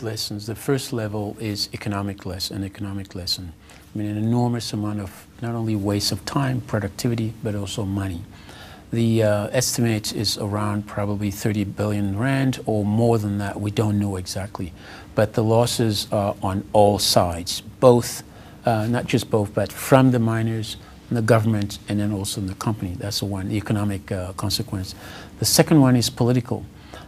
big lessons. The first level is an economic lesson. I mean, an enormous amount of not only waste of time, productivity, but also money. The estimate is around probably 30 billion rand or more than that. We don't know exactly. But the losses are on all sides, both, not just both, but from the miners, the government, and then also in the company. That's the one, the economic consequence. The second one is political.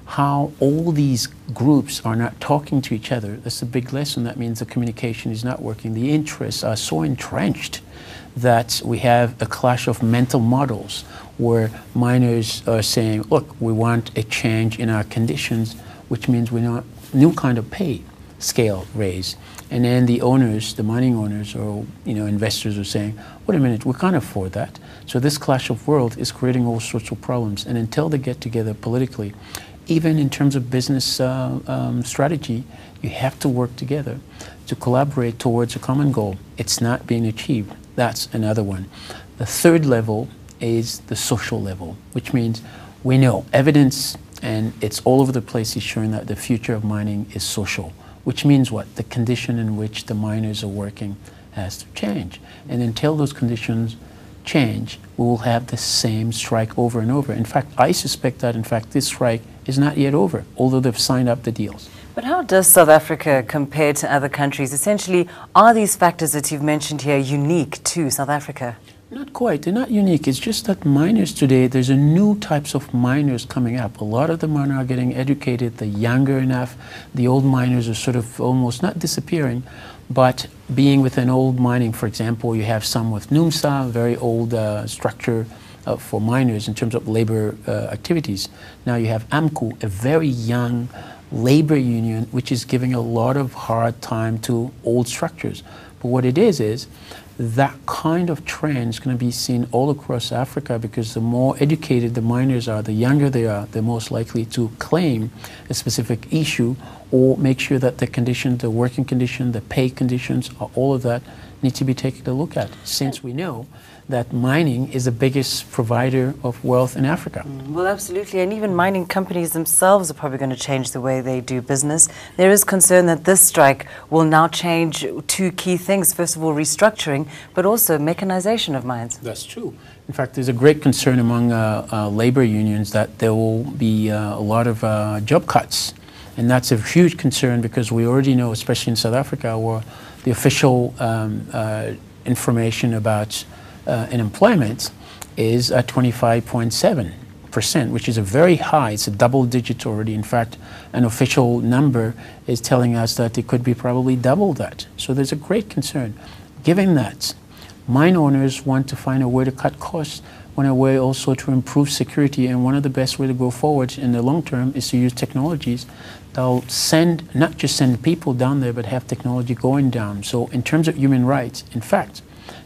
How all these groups are not talking to each other. That's a big lesson. That means the communication is not working. The interests are so entrenched that we have a clash of mental models where miners are saying, look, we want a change in our conditions, which means we want new kind of pay scale raise. And then the owners, the mining owners or investors are saying, wait a minute, we can't afford that. So this clash of world is creating all sorts of problems. And until they get together politically, even in terms of business strategy, you have to work together to collaborate towards a common goal. It's not being achieved. That's another one. The third level is the social level, which means we know evidence, and it's all over the place, is showing that the future of mining is social, which means what? The condition in which the miners are working has to change. And until those conditions change, we will have the same strike over and over. In fact, I suspect that, in fact, this strike is not yet over, although they've signed up the deals. But how does South Africa compare to other countries? Essentially, are these factors that you've mentioned here unique to South Africa? Not quite. They're not unique. It's just that miners today, there's a new types of miners coming up. A lot of them are now getting educated. They're younger enough. The old miners are sort of almost not disappearing, but being within old mining, for example, you have some with NUMSA, very old structure for miners in terms of labor activities. Now you have AMCU, a very young labor union, which is giving a lot of hard time to old structures. But what it is that kind of trend is going to be seen all across Africa, because the more educated the miners are, the younger they are, they're most likely to claim a specific issue or make sure that the condition, the working condition, the pay conditions, all of that need to be taken a look at, since we know that mining is the biggest provider of wealth in Africa. Well, absolutely, and even mining companies themselves are probably going to change the way they do business. There is concern that this strike will now change two key things. First of all, restructuring, but also mechanization of mines. That's true. In fact, there's a great concern among labor unions that there will be a lot of job cuts. And that's a huge concern, because we already know, especially in South Africa, where the official information about unemployment is at 25.7%, which is a very high. It's a double digit already. In fact, an official number is telling us that it could be probably double that. So there's a great concern. Given that, mine owners want to find a way to cut costs, want a way also to improve security, and one of the best way to go forward in the long term is to use technologies that'll not just send people down there, but have technology going down. So in terms of human rights, in fact,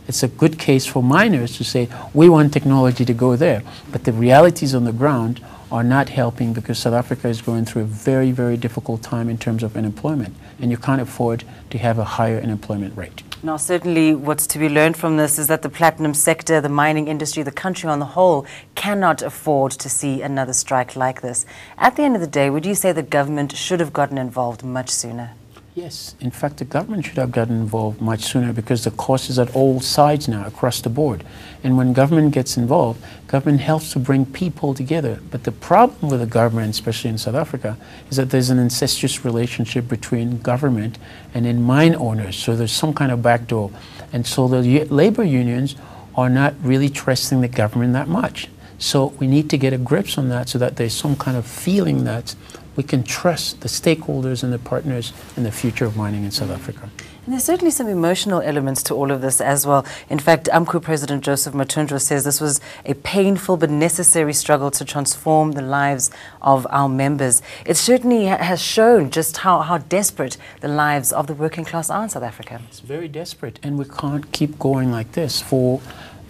it's a good case for miners to say, we want technology to go there. But the realities on the ground are not helping, because South Africa is going through a very, very difficult time in terms of unemployment. And you can't afford to have a higher unemployment rate. Now, certainly what's to be learned from this is that the platinum sector, the mining industry, the country on the whole cannot afford to see another strike like this. At the end of the day, would you say the government should have gotten involved much sooner? Yes, in fact, the government should have gotten involved much sooner, because the cost is at all sides now, across the board. And when government gets involved, government helps to bring people together. But the problem with the government, especially in South Africa, is that there's an incestuous relationship between government and then mine owners. So there's some kind of backdoor. And so the labor unions are not really trusting the government that much. So we need to get a grip on that, so that there's some kind of feeling that we can trust the stakeholders and the partners in the future of mining in South Africa. And there's certainly some emotional elements to all of this as well. In fact, AMCU President Joseph Matundra says this was a painful but necessary struggle to transform the lives of our members. It certainly has shown just how desperate the lives of the working class are in South Africa. It's very desperate, and we can't keep going like this. For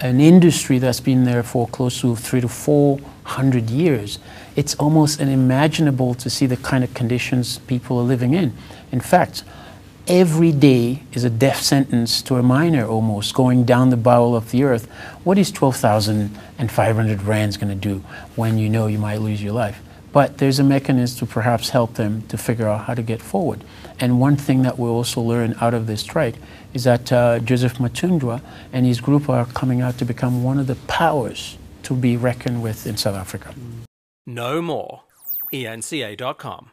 an industry that's been there for close to 300 to 400 years, it's almost unimaginable to see the kind of conditions people are living in. In fact, every day is a death sentence to a miner, almost, going down the bowel of the earth. What is 12,500 rands going to do when you know you might lose your life? but there's a mechanism to perhaps help them to figure out how to get forward. And one thing that we'll also learn out of this strike is that Joseph Matundwa and his group are coming out to become one of the powers to be reckoned with in South Africa. Know more. eNCA.com